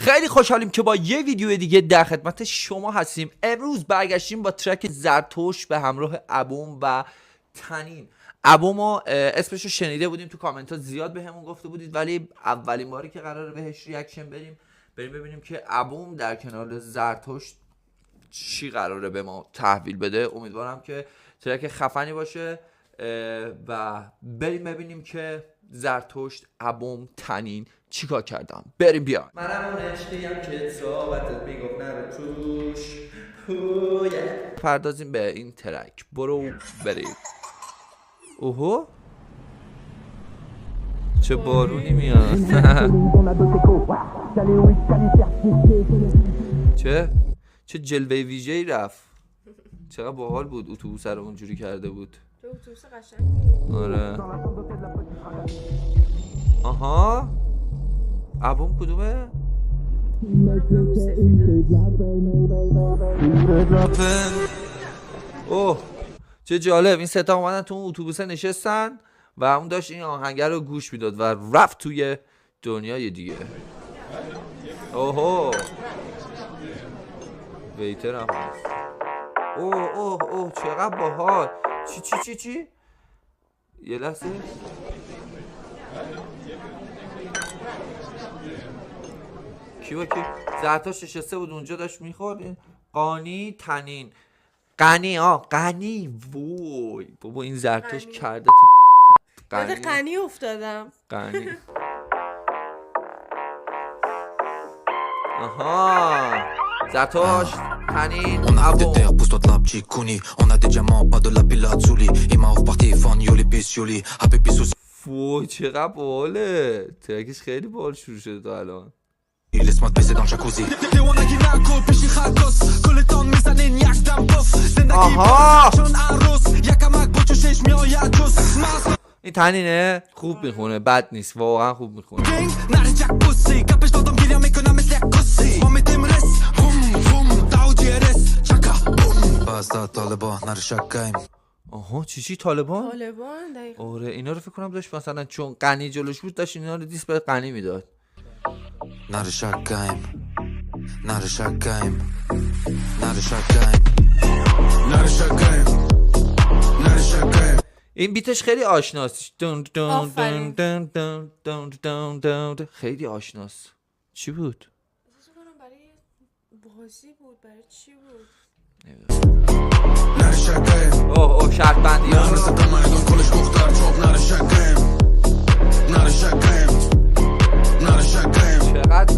خیلی خوشحالیم که با یه ویدیو دیگه در خدمت شما هستیم. امروز برگشتیم با ترک زرتشت به همراه ابوم و تنین. ابومو اسمشو شنیده بودیم تو کامنت ها، زیاد به همون گفته بودید، ولی اولین باری که قراره بهش ریاکشن بریم ببینیم که ابوم در کنار زرتشت چی قراره به ما تحویل بده. امیدوارم که ترک خفنی باشه و بریم ببینیم که زرتشت، ابوم، تنین چیکار کردم. بریم بیا. منم اون عشقیم که صحبتت میگفت نره توش. پردازیم به این ترک. برو بریم. اوهو چه بارونی میاد. چه جلوه ویژه‌ای رفت. چقدر باحال بود. اتوبوس رو اونجوری کرده بود. اتوبوس قشنگی. آره. آها ابوم کدومه؟ اوه چه جالب. این ستا اومدن تو اون اتوبوس نشستن و اون داشت این آهنگر رو گوش میداد و رفت توی دنیای دیگه. اوهو ویتر هم هست. اوه چقدر باحال. چی یه لحظه. کی زرتشت نشسته بود اونجا داشت میخورد. قانی تنین. قنی وای بابا این زرتشت کرده تو قنی افتادم. قنی. آها زرتشت تنین ابوم. وای چقدر باحاله. ترکش خیلی باحال شروع شده تا الان. آها این تنینه. خوب میخونه، بد نیست، واقعا خوب میخونه. آها چی طالبان دقیقا. آره اینا رو فکر کنم داشت مثلا چون قنی جلوش بود داشت اینا رو دیس به قنی میداد. این بیتش خیلی آشناست. خیلی آشناست. چی بود؟ برای بازی بود. برای چی بود؟ اوه شرط بندی چقدر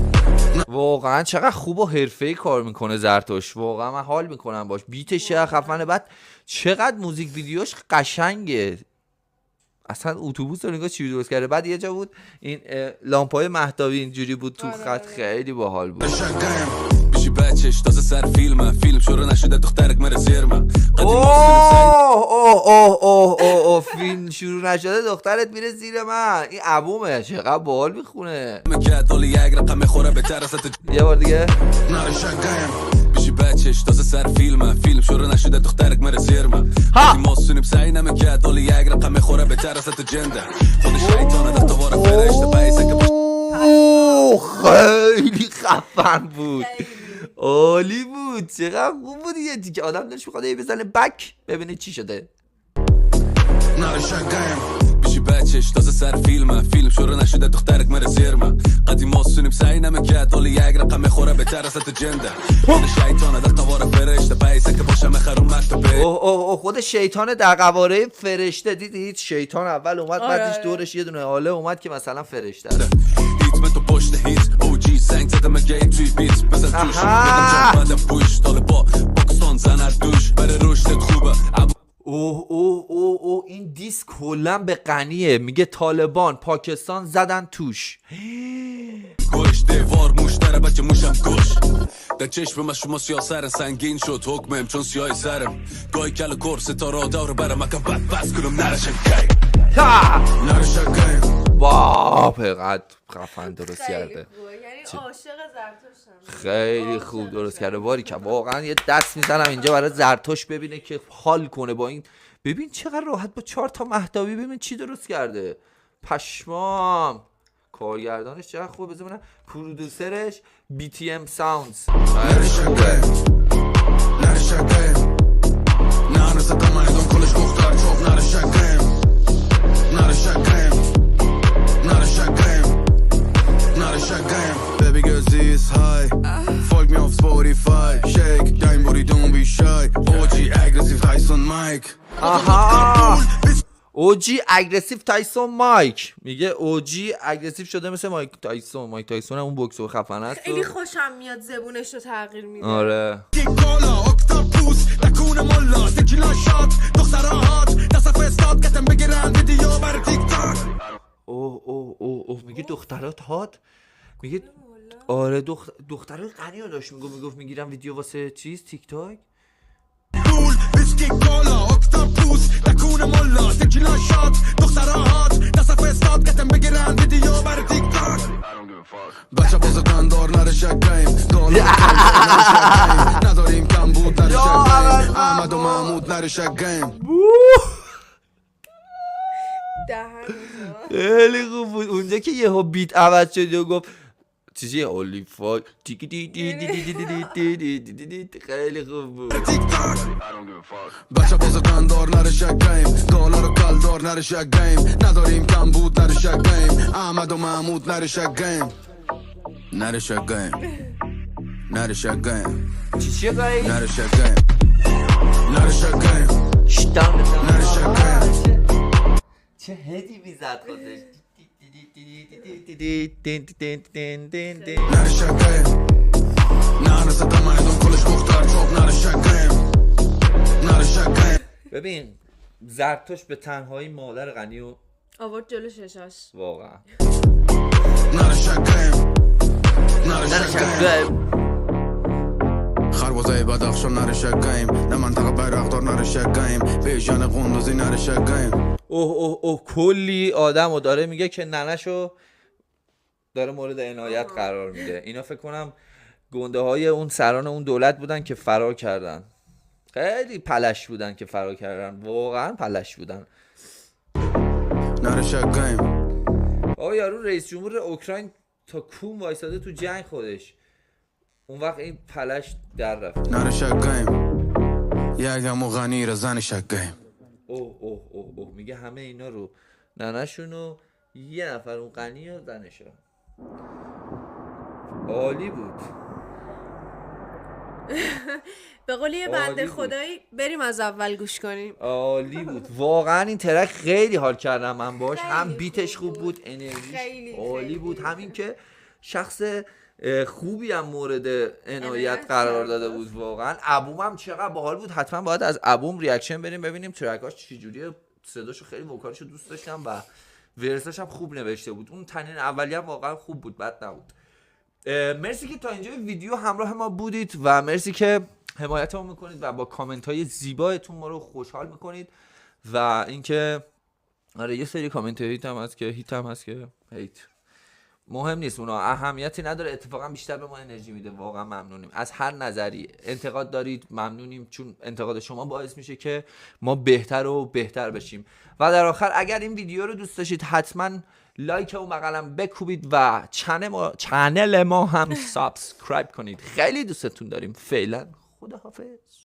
واقعا چقدر خوب و حرفه‌ای کار میکنه زرتشت. واقعا من حال میکنم باش. بیتش چقدر خفنه. بعد چقدر موزیک ویدیوش قشنگه. اصلا اتوبوس رو نگاه چی درست کرده. بعد یه جا بود این لامپای مهتابی اینجوری بود تو خط. خیلی باحال بود. بچش تازه سر فیلم شروع نشده دخترک مره زیرمه. اوه فیلم شروع نشده دخترت میره زیر من. این ابومه چقدر باحال میخونه. یه بار دیگه. بچش تازه سر فیلم شروع نشده دخترک مره زیرمه. قدی ماسونیم سعی نمیکرد ولی یک رقم میخوره بهتر از تو جنده. خود شیطانه در دوباره فرشته بایسته که خیلی خفن بود. عالی بود. چقدر خوب بود. یه دیگه آدم دلش میخواد بزنه بک ببینه چی شده. بچش تازه سر فیلم شروع نشده دخترک مره زیرمه. قدی ماسونیم سعی نمیکرد ولی یک رقم میخوره بهتر از تو جنده. خود شیطانه در قواره فرشته بایسته که باشم خروم مکتبه. خود شیطان در قواره فرشته. دیدید شیطان اول اومد بعدش دورش یه دونه حاله اومد که مثلا فرشته است. هیت تو پشت هیت اوجی سنگ زدم مگه توی بیت بزن توش بدم جان بدم پوش طالبا پاکستان زنر دوش بره رشدت خوبه. این دیس کلا به قنیه. میگه طالبان پاکستان زدن توش. گوش دیوار موش داره بچه موشم گوش در چشم من شما سیاسر سنگین شد حکمم چون سیاه سرم گای کل کور ستاره دور برم اکم بد بس کنم نرشن واو پقد خفن درست کرده. یعنی عاشق زرتشتم. خیلی خوب درست کرده. باری که واقعا یه دست میزنم اینجا برای زرتشت ببینه که حال کنه با این. ببین چقدر راحت با 4 تا مهتابی ببین چی درست کرده. پشمام کارگردانش چقدر خوبه، بذار ببینم. پرودوسرش BTM Sounds. نره شگه نره شگه نه نستم ایدون کلش دختر چوب نره شگه نره شگه نره شگه نره شگه Baby girl sie ist high Folg mir auf Spotify Shake dein booty don't be shy OG aggressiv Tyson Mike آها اوجی اگریسیو تایسون مایک میگه اوجی اگریسیو شده مثل مایک تایسون. مایک تایسون هم اون بوکسور خفن است. خیلی خوشم میاد زبونش رو تغییر میده. آره کالا اکتاپوس تکون ملا تکیلا شات دخترات دست فرستاد کتم بگیرن ویدیو بر تیک تاک اوه میگه دخترات هات، میگه آره دخترات غنی رو داشت میگفت میگیرم ویدیو واسه چیز تیک تاک. پول ویسکی کالا اکتاپوس تکون ملا تکیلا شات دخترات دست فرستاد کتم بگیرن ویدیو بر تیک تاک بچه بازرگان دار نره شگیم دولار نداریم کم بود نره شگیم احمد و محمود نره شگیم خیلی خوب بود اونجا که یهو بیت عوض شد و گفت چیزی اولی فاک تیکی تی تی تی تی تی تی تی تی. خیلی خوب بود. بچه بازرگان دار نره شگیم دولار و کل دار نره شگیم نداریم کم بود نره شگیم احمد و محمود نره شگیم نره شگیم نره شگیم چیه گایی؟ نره شگیم نره شگیم شتام نره شگیم چه هدی میزد خودش. نره شگیم نه نستم ایدون کلش دختر چوب نره شگیم نره شگیم ببین زرتوش به تنهایی مادر غنی و آورد جلو ششاش. واقعا نره شگیم نره شگیم خربازه بدخشان نره شگیم نه منطقه بیرقدار نره شگیم بیژن قندوزی نره شگیم اوه کلی آدم و داره میگه که ننشو داره مورد عنایت قرار میده. اینا فکر کنم گنده های اون سران اون دولت بودن که فرار کردن. خیلی پلش بودن که فرار کردن، واقعا پلش بودن. نره شگیم آقا یارو رئیس جمهور اوکراین تا کوم وایساده تو جنگ خودش، اون وقت این پلش در رفت. نره شگیم یکم و غنی را زن شگیم اوه میگه همه اینا رو ننشون و یه نفر اون غنی و زنشو. عالی بود. به قولی یه بنده عالی بود. خدایی بریم از اول گوش کنیم. عالی بود واقعا این ترک خیلی حال کردم من باش. خیلی هم بیتش خوب خوب بود، انرژیش خیلی عالی بود، خوب. همین که شخص خوبی هم مورد عنایت قرار داده بود. واقعا ابوم هم چقدر باحال بود. حتما باید از ابوم ریاکشن بریم ببینیم ترکاش چجوریه. صداشو خیلی وکالشو دوست داشتم و ورساش هم خوب نوشته بود. اون تنین اولیه هم واقعا خوب بود، بد نبود. مرسی که تا اینجا ویدیو همراه ما بودید و مرسی که حمایت ما میکنید و با کامنت های زیبایتون ما رو خوشحال میکنید. و اینکه آره یه سری کامنت هیت هم هست که هیت مهم نیست، اونا اهمیتی نداره، اتفاقا بیشتر به ما انرژی میده. واقعا ممنونیم از هر نظری. انتقاد دارید ممنونیم، چون انتقاد شما باعث میشه که ما بهتر و بهتر بشیم. و در آخر اگر این ویدیو رو دوست داشتید حتما لایک اون بغلم بکوبید و چنل ما هم سابسکرایب کنید. خیلی دوستتون داریم. فعلا خداحافظ.